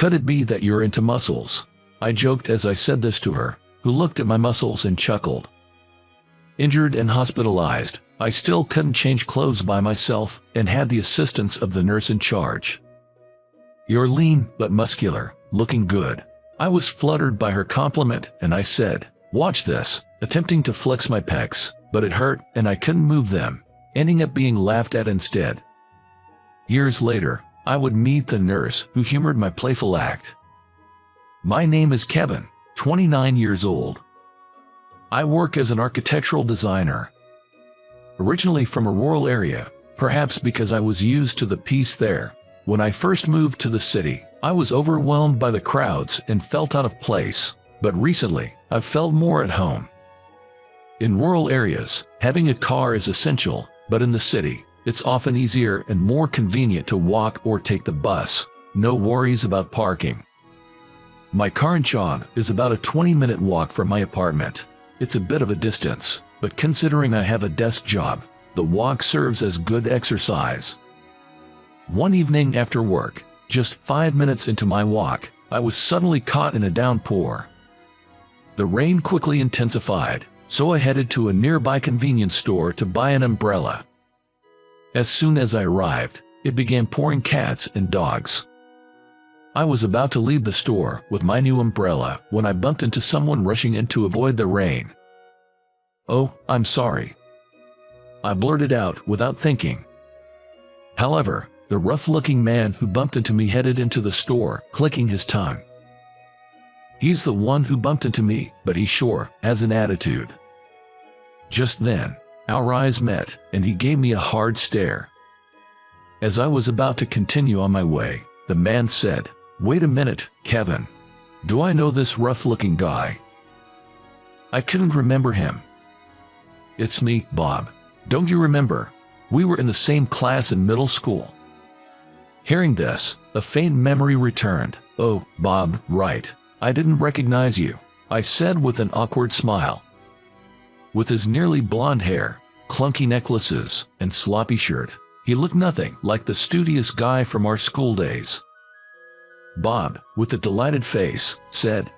Could it be that you're into muscles? I joked as I said this to her, who looked at my muscles and chuckled. Injured and hospitalized, I still couldn't change clothes by myself and had the assistance of the nurse in charge. You're lean but muscular, looking good. I was fluttered by her compliment and I said, watch this, attempting to flex my pecs, but it hurt and I couldn't move them, ending up being laughed at instead. Years later, I would meet the nurse who humored my playful act. My name is Kevin, 29 years old. I work as an architectural designer. Originally from a rural area, perhaps because I was used to the peace there, when I first moved to the city, I was overwhelmed by the crowds and felt out of place, but recently, I've felt more at home. In rural areas, having a car is essential, but in the city, it's often easier and more convenient to walk or take the bus. No worries about parking. My current job is about a 20-minute walk from my apartment. It's a bit of a distance, but considering I have a desk job, the walk serves as good exercise. One evening after work, just 5 minutes into my walk, I was suddenly caught in a downpour. The rain quickly intensified, so I headed to a nearby convenience store to buy an umbrella. As soon as I arrived, it began pouring cats and dogs. I was about to leave the store with my new umbrella when I bumped into someone rushing in to avoid the rain. "Oh, I'm sorry," I blurted out without thinking. However, the rough-looking man who bumped into me headed into the store, clicking his tongue. He's the one who bumped into me, but he sure has an attitude. Just then, our eyes met, and he gave me a hard stare. As I was about to continue on my way, the man said, "Wait a minute, Kevin. Do I know this rough-looking guy?" I couldn't remember him. "It's me, Bob. Don't you remember? We were in the same class in middle school." Hearing this, a faint memory returned. "Oh, Bob, right. I didn't recognize you," I said with an awkward smile. With his nearly blonde hair, clunky necklaces, and sloppy shirt, he looked nothing like the studious guy from our school days. Bob, with a delighted face, said,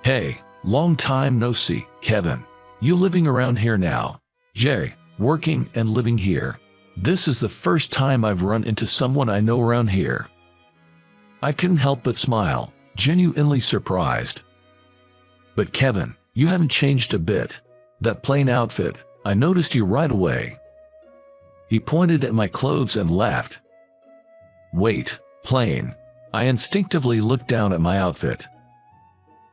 "Hey, long time no see, Kevin. You living around here now?" "Jay, working and living here. This is the first time I've run into someone I know around here." I couldn't help but smile, genuinely surprised. "But Kevin, you haven't changed a bit. That plain outfit, I noticed you right away." He pointed at my clothes and laughed. "Wait, plain?" I instinctively looked down at my outfit.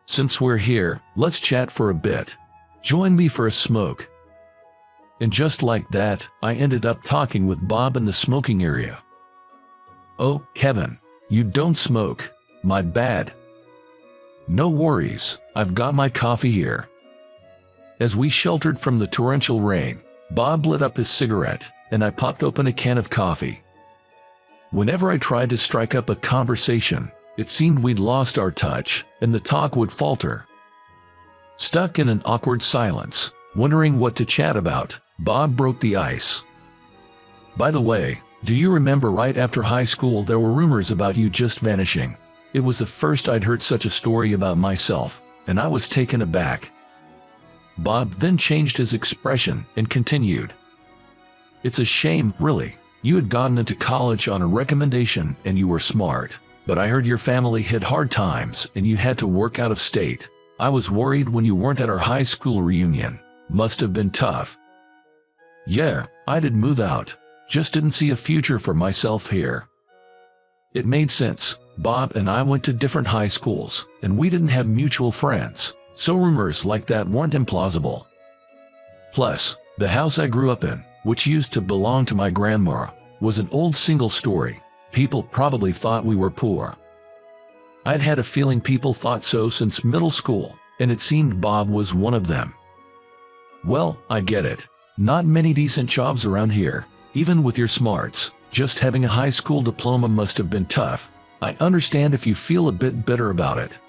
"Since we're here, let's chat for a bit. Join me for a smoke." And just like that, I ended up talking with Bob in the smoking area. "Oh, Kevin, you don't smoke. My bad." "No worries, I've got my coffee here." As we sheltered from the torrential rain, Bob lit up his cigarette, and I popped open a can of coffee. Whenever I tried to strike up a conversation, it seemed we'd lost our touch, and the talk would falter. Stuck in an awkward silence, wondering what to chat about, Bob broke the ice. "By the way, do you remember right after high school there were rumors about you just vanishing?" It was the first I'd heard such a story about myself, and I was taken aback. Bob then changed his expression and continued, "It's a shame, really. You had gotten into college on a recommendation and you were smart, but I heard your family had hard times and you had to work out of state. I was worried when you weren't at our high school reunion. Must have been tough." "Yeah, I did move out. Just didn't see a future for myself here." It made sense. Bob and I went to different high schools, and we didn't have mutual friends, so rumors like that weren't implausible. Plus, the house I grew up in, which used to belong to my grandma, was an old single-story. People probably thought we were poor. I'd had a feeling people thought so since middle school, and it seemed Bob was one of them. "Well, I get it. Not many decent jobs around here, even with your smarts. Just having a high school diploma must have been tough. I understand if you feel a bit bitter about it."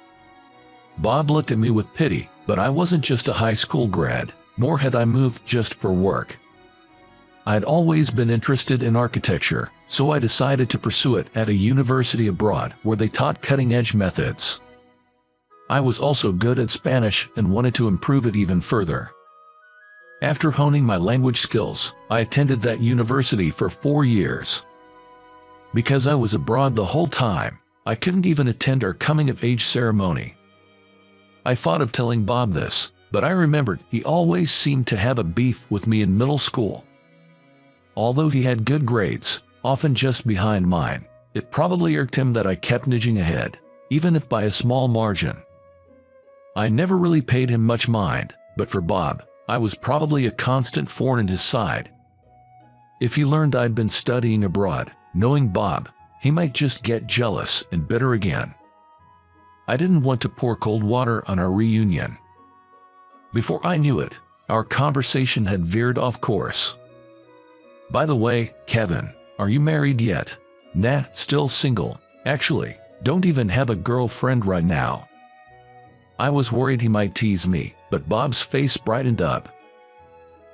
Bob looked at me with pity, but I wasn't just a high school grad, nor had I moved just for work. I had always been interested in architecture, so I decided to pursue it at a university abroad where they taught cutting-edge methods. I was also good at Spanish and wanted to improve it even further. After honing my language skills, I attended that university for 4 years. Because I was abroad the whole time, I couldn't even attend our coming-of-age ceremony. I thought of telling Bob this, but I remembered he always seemed to have a beef with me in middle school. Although he had good grades, often just behind mine, it probably irked him that I kept nudging ahead, even if by a small margin. I never really paid him much mind, but for Bob, I was probably a constant thorn in his side. If he learned I'd been studying abroad, knowing Bob, he might just get jealous and bitter again. I didn't want to pour cold water on our reunion. Before I knew it, our conversation had veered off course. By the way, Kevin, are you married yet? Nah, still single. Actually, don't even have a girlfriend right now. I was worried he might tease me, but Bob's face brightened up.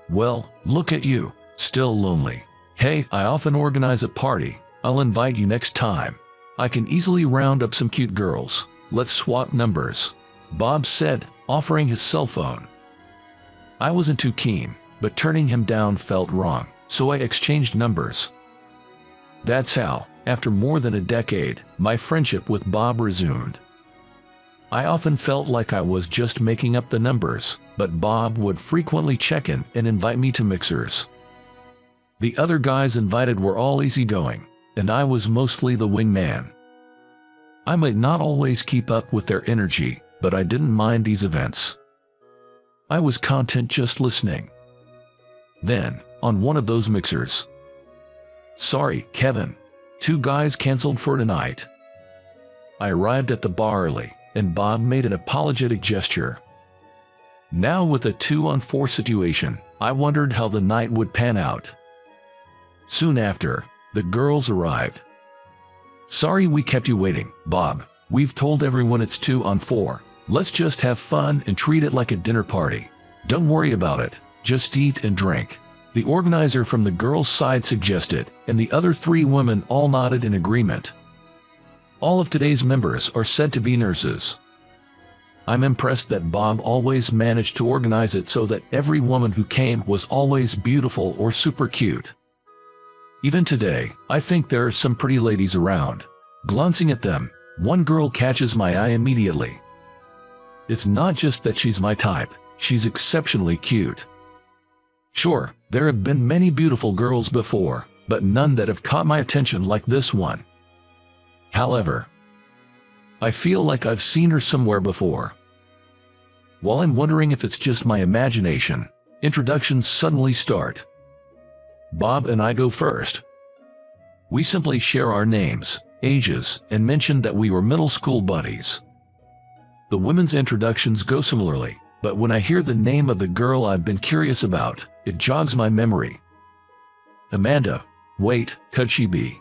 Well, look at you, still lonely. Hey, I often organize a party. I'll invite you next time. I can easily round up some cute girls. Let's swap numbers, Bob said, offering his cell phone. I wasn't too keen, but turning him down felt wrong, so I exchanged numbers. That's how, after more than a decade, my friendship with Bob resumed. I often felt like I was just making up the numbers, but Bob would frequently check in and invite me to mixers. The other guys invited were all easygoing, and I was mostly the wingman. I might not always keep up with their energy, but I didn't mind these events. I was content just listening. Then, on one of those mixers. Sorry, Kevin. 2 guys canceled for tonight. I arrived at the bar early, and Bob made an apologetic gesture. Now with a 2-on-4 situation, I wondered how the night would pan out. Soon after, the girls arrived. Sorry we kept you waiting, Bob. We've told everyone it's 2-on-4. Let's just have fun and treat it like a dinner party. Don't worry about it, just eat and drink, the organizer from the girls' side suggested, and the other 3 women all nodded in agreement. All of today's members are said to be nurses. I'm impressed that Bob always managed to organize it so that every woman who came was always beautiful or super cute. Even today, I think there are some pretty ladies around. Glancing at them, one girl catches my eye immediately. It's not just that she's my type, she's exceptionally cute. Sure, there have been many beautiful girls before, but none that have caught my attention like this one. However, I feel like I've seen her somewhere before. While I'm wondering if it's just my imagination, introductions suddenly start. Bob and I go first. We simply share our names, ages, and mention that we were middle school buddies. The women's introductions go similarly, but when I hear the name of the girl I've been curious about, it jogs my memory. Amanda. Wait, could she be?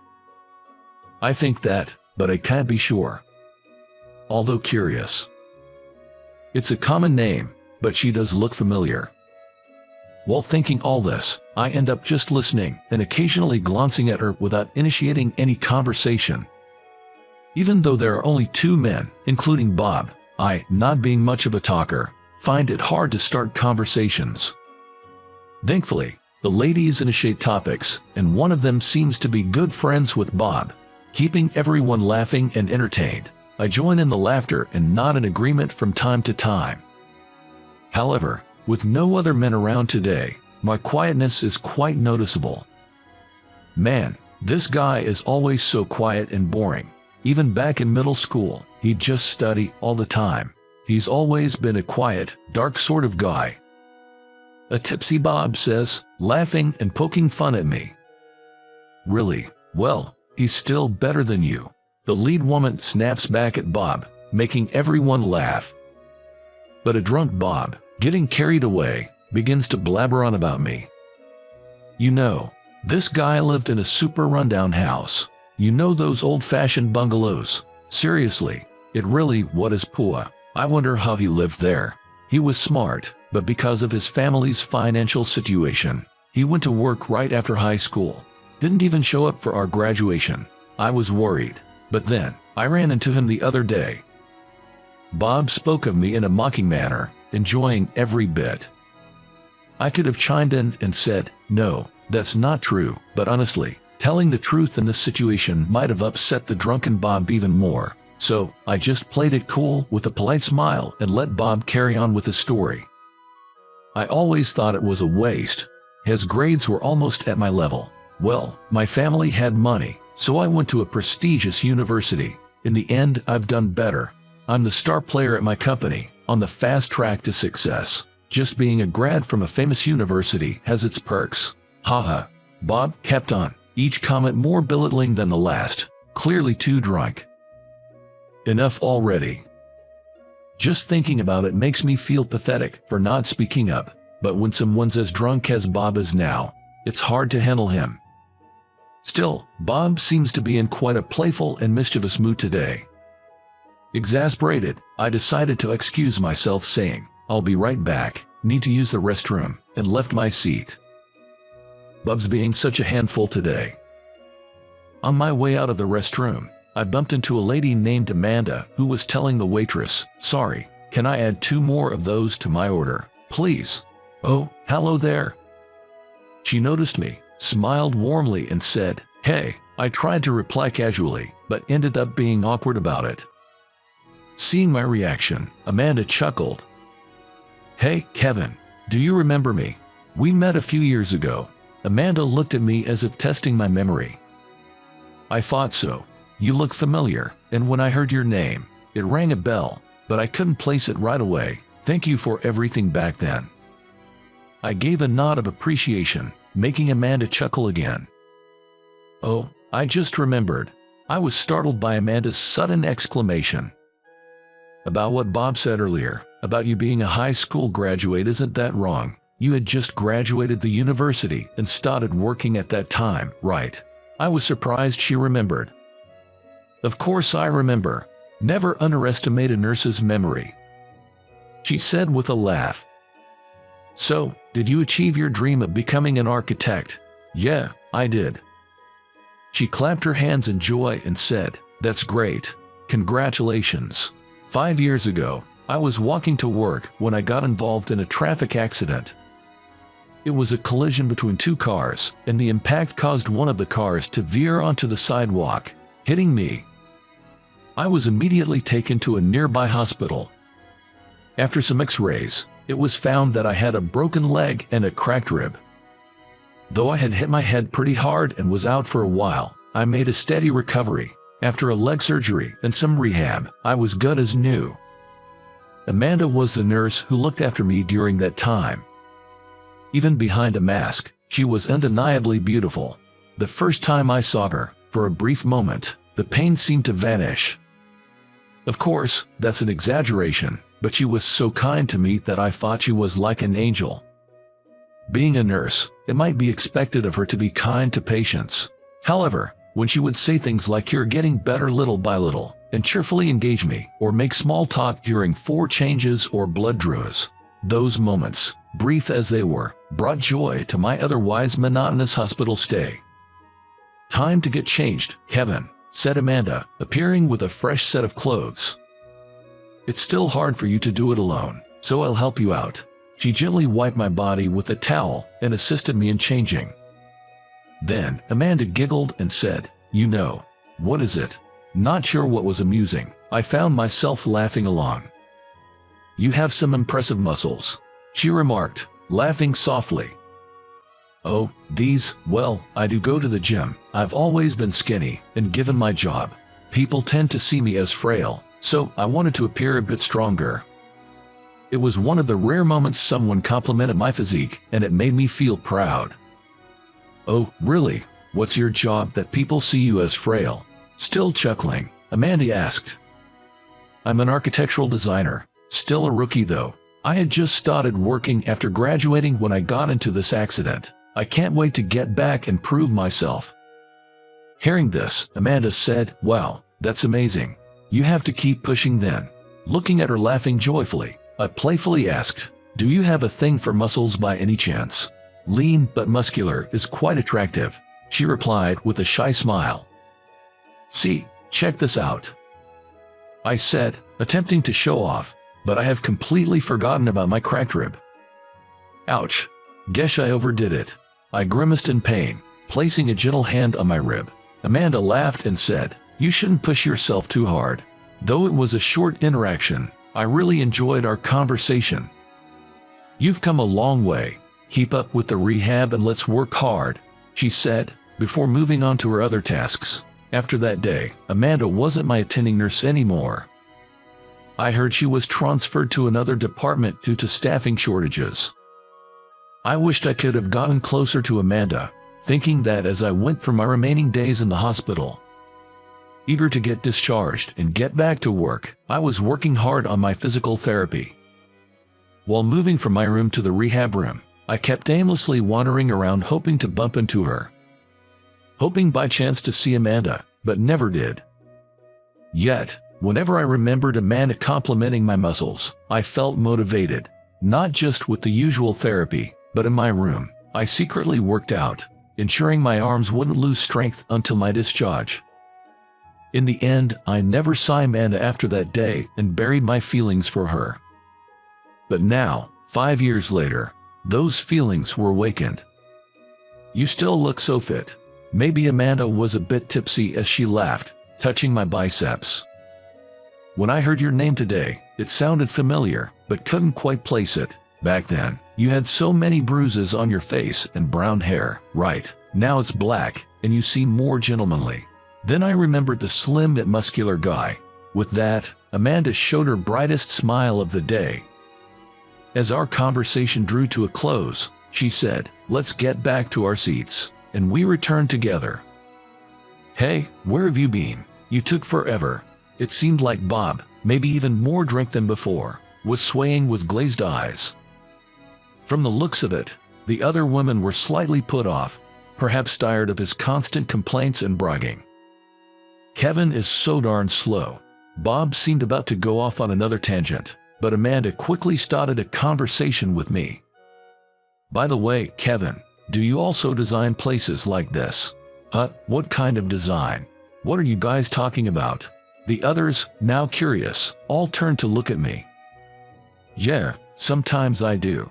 I think that, but I can't be sure. Although curious. It's a common name, but she does look familiar. While thinking all this, I end up just listening and occasionally glancing at her without initiating any conversation. Even though there are only 2 men, including Bob, I, not being much of a talker, find it hard to start conversations. Thankfully, the ladies initiate topics, and one of them seems to be good friends with Bob, keeping everyone laughing and entertained. I join in the laughter and nod in agreement from time to time. However, with no other men around today, my quietness is quite noticeable. Man, this guy is always so quiet and boring. Even back in middle school, he'd just study all the time. He's always been a quiet, dark sort of guy. A tipsy Bob says, laughing and poking fun at me. Really? Well, he's still better than you. The lead woman snaps back at Bob, making everyone laugh. But a drunk Bob, getting carried away, begins to blabber on about me. You know, this guy lived in a super rundown house. You know those old-fashioned bungalows? Seriously, it really was poor. I wonder how he lived there. He was smart, but because of his family's financial situation, He went to work right after high school. Didn't even show up for our graduation. I was worried. But then, I ran into him the other day. Bob spoke of me in a mocking manner, enjoying every bit. I could have chimed in and said, no, that's not true, but honestly, telling the truth in this situation might have upset the drunken Bob even more. So, I just played it cool with a polite smile and let Bob carry on with his story. I always thought it was a waste. His grades were almost at my level. Well, my family had money, so I went to a prestigious university. In the end, I've done better. I'm the star player at my company, on the fast track to success. Just being a grad from a famous university has its perks. Haha. Bob kept on, each comment more belittling than the last, clearly too drunk. Enough already. Just thinking about it makes me feel pathetic for not speaking up, but when someone's as drunk as Bob is now, it's hard to handle him. Still, Bob seems to be in quite a playful and mischievous mood today. Exasperated, I decided to excuse myself saying, I'll be right back, need to use the restroom, and left my seat. Bob's being such a handful today. On my way out of the restroom, I bumped into a lady named Amanda who was telling the waitress, sorry, can I add 2 more of those to my order, please? Oh, hello there. She noticed me, smiled warmly and said, hey. I tried to reply casually, but ended up being awkward about it. Seeing my reaction, Amanda chuckled. Hey, Kevin, do you remember me? We met a few years ago. Amanda looked at me as if testing my memory. I thought so. You look familiar, and when I heard your name, it rang a bell, but I couldn't place it right away. Thank you for everything back then. I gave a nod of appreciation, making Amanda chuckle again. Oh, I just remembered. I was startled by Amanda's sudden exclamation. About what Bob said earlier, about you being a high school graduate, isn't that wrong? You had just graduated the university and started working at that time, right? I was surprised she remembered. Of course I remember. Never underestimate a nurse's memory, she said with a laugh. So, did you achieve your dream of becoming an architect? Yeah, I did. She clapped her hands in joy and said, that's great. Congratulations. 5 years ago, I was walking to work when I got involved in a traffic accident. It was a collision between 2 cars, and the impact caused one of the cars to veer onto the sidewalk, hitting me. I was immediately taken to a nearby hospital. After some x-rays, it was found that I had a broken leg and a cracked rib. Though I had hit my head pretty hard and was out for a while, I made a steady recovery. After a leg surgery and some rehab, I was good as new. Amanda was the nurse who looked after me during that time. Even behind a mask, she was undeniably beautiful. The first time I saw her, for a brief moment, the pain seemed to vanish. Of course, that's an exaggeration, but she was so kind to me that I thought she was like an angel. Being a nurse, it might be expected of her to be kind to patients. However, when she would say things like you're getting better little by little, and cheerfully engage me, or make small talk during 4 changes or blood draws, those moments, brief as they were, brought joy to my otherwise monotonous hospital stay. Time to get changed, Kevin, said Amanda, appearing with a fresh set of clothes. It's still hard for you to do it alone, so I'll help you out. She gently wiped my body with a towel and assisted me in changing. Then, Amanda giggled and said, you know, what is it? Not sure what was amusing. I found myself laughing along. You have some impressive muscles, she remarked, laughing softly. Oh, these, well, I do go to the gym. I've always been skinny, and given my job, people tend to see me as frail, so I wanted to appear a bit stronger. It was one of the rare moments someone complimented my physique, and it made me feel proud. Oh, really? What's your job that people see you as frail? Still chuckling, Amanda asked. I'm an architectural designer, still a rookie though. I had just started working after graduating when I got into this accident. I can't wait to get back and prove myself. Hearing this, Amanda said, wow, that's amazing. You have to keep pushing then. Looking at her laughing joyfully, I playfully asked, do you have a thing for muscles by any chance? lean but muscular, is quite attractive," she replied with a shy smile. "See, check this out," I said, attempting to show off, but I have completely forgotten about my cracked rib. "Ouch. Guess I overdid it," I grimaced in pain, placing a gentle hand on my rib. Amanda laughed and said, "You shouldn't push yourself too hard." Though it was a short interaction, I really enjoyed our conversation. "You've come a long way. Keep up with the rehab and let's work hard," she said, before moving on to her other tasks. After that day, Amanda wasn't my attending nurse anymore. I heard she was transferred to another department due to staffing shortages. I wished I could have gotten closer to Amanda, thinking that as I went through my remaining days in the hospital. Eager to get discharged and get back to work, I was working hard on my physical therapy. While moving from my room to the rehab room, I kept aimlessly wandering around hoping to bump into her. Hoping by chance to see Amanda, but never did. Yet, whenever I remembered Amanda complimenting my muscles, I felt motivated, not just with the usual therapy, but in my room. I secretly worked out, ensuring my arms wouldn't lose strength until my discharge. In the end, I never saw Amanda after that day and buried my feelings for her. But now, 5 years later, those feelings were awakened. "You still look so fit." Maybe Amanda was a bit tipsy as she laughed, touching my biceps. "When I heard your name today, it sounded familiar, but couldn't quite place it. Back then, you had so many bruises on your face and brown hair, right? Now it's black, and you seem more gentlemanly." Then I remembered the slim yet muscular guy. With that, Amanda showed her brightest smile of the day. As our conversation drew to a close, she said, "Let's get back to our seats," and we returned together. "Hey, where have you been? You took forever." It seemed like Bob, maybe even more drunk than before, was swaying with glazed eyes. From the looks of it, the other women were slightly put off, perhaps tired of his constant complaints and bragging. "Kevin is so darn slow." Bob seemed about to go off on another tangent, but Amanda quickly started a conversation with me. "By the way, Kevin, do you also design places like this?" What kind of design? What are you guys talking about?" The others, now curious, all turned to look at me. "Yeah, sometimes I do."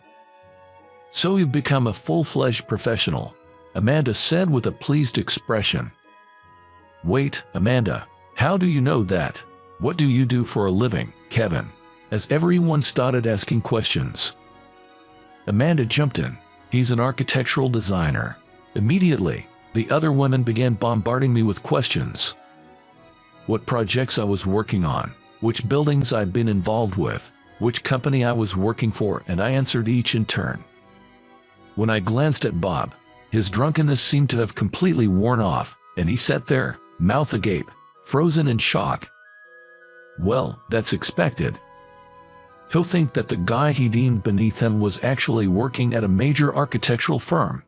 "So you've become a full-fledged professional," Amanda said with a pleased expression. "Wait, Amanda, how do you know that? What do you do for a living, Kevin?" As everyone started asking questions, Amanda jumped in. "He's an architectural designer." Immediately, the other women began bombarding me with questions. What projects I was working on, which buildings I'd been involved with, which company I was working for, and I answered each in turn. When I glanced at Bob, his drunkenness seemed to have completely worn off, and he sat there, mouth agape, frozen in shock. Well, that's expected. To think that the guy he deemed beneath him was actually working at a major architectural firm.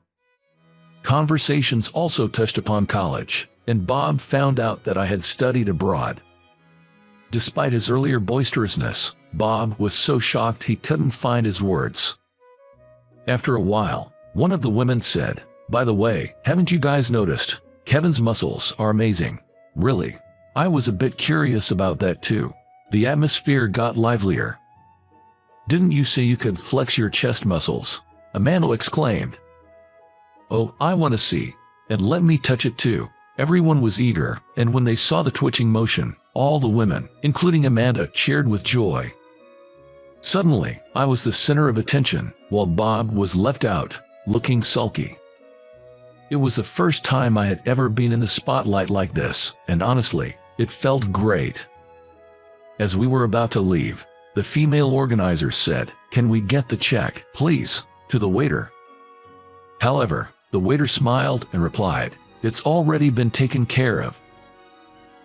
Conversations also touched upon college, and Bob found out that I had studied abroad. Despite his earlier boisterousness, Bob was so shocked he couldn't find his words. After a while, one of the women said, "By the way, haven't you guys noticed? Kevin's muscles are amazing." Really? I was a bit curious about that too. The atmosphere got livelier. "Didn't you say you could flex your chest muscles?" Amanda exclaimed. "Oh, I want to see. And let me touch it too." Everyone was eager, and when they saw the twitching motion, all the women, including Amanda, cheered with joy. Suddenly, I was the center of attention, while Bob was left out, looking sulky. It was the first time I had ever been in the spotlight like this, and honestly, it felt great. As we were about to leave, the female organizer said, "Can we get the check, please?" to the waiter. However, the waiter smiled and replied, "It's already been taken care of."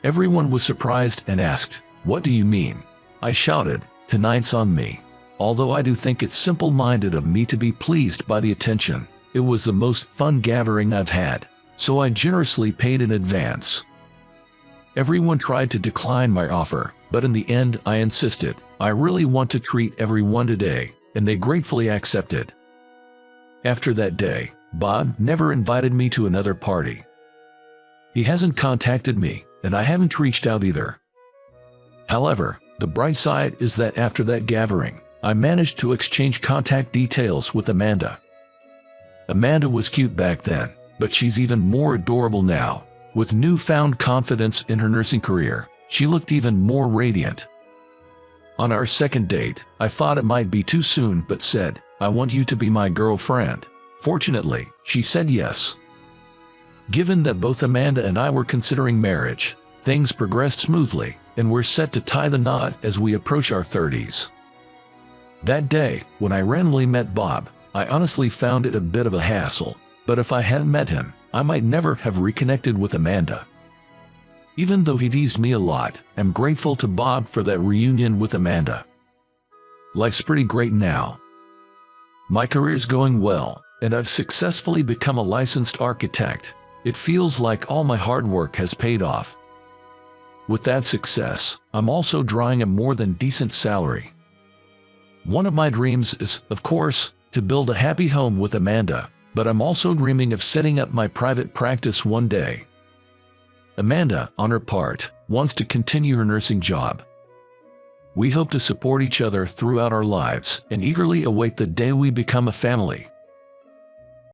Everyone was surprised and asked, "What do you mean?" I shouted, "Tonight's on me." Although I do think it's simple-minded of me to be pleased by the attention, it was the most fun gathering I've had, so I generously paid in advance. Everyone tried to decline my offer, but in the end I insisted, "I really want to treat everyone today," and they gratefully accepted. After that day, Bob never invited me to another party. He hasn't contacted me, and I haven't reached out either. However, the bright side is that after that gathering, I managed to exchange contact details with Amanda. Amanda was cute back then, but she's even more adorable now. With newfound confidence in her nursing career, she looked even more radiant. On our second date, I thought it might be too soon but said, "I want you to be my girlfriend." Fortunately, she said yes. Given that both Amanda and I were considering marriage, things progressed smoothly, and we're set to tie the knot as we approach our 30s. That day, when I randomly met Bob, I honestly found it a bit of a hassle, but if I hadn't met him, I might never have reconnected with Amanda. Even though he teased me a lot, I'm grateful to Bob for that reunion with Amanda. Life's pretty great now. My career's going well, and I've successfully become a licensed architect. It feels like all my hard work has paid off. With that success, I'm also drawing a more than decent salary. One of my dreams is, of course, to build a happy home with Amanda, but I'm also dreaming of setting up my private practice one day. Amanda, on her part, wants to continue her nursing job. We hope to support each other throughout our lives and eagerly await the day we become a family.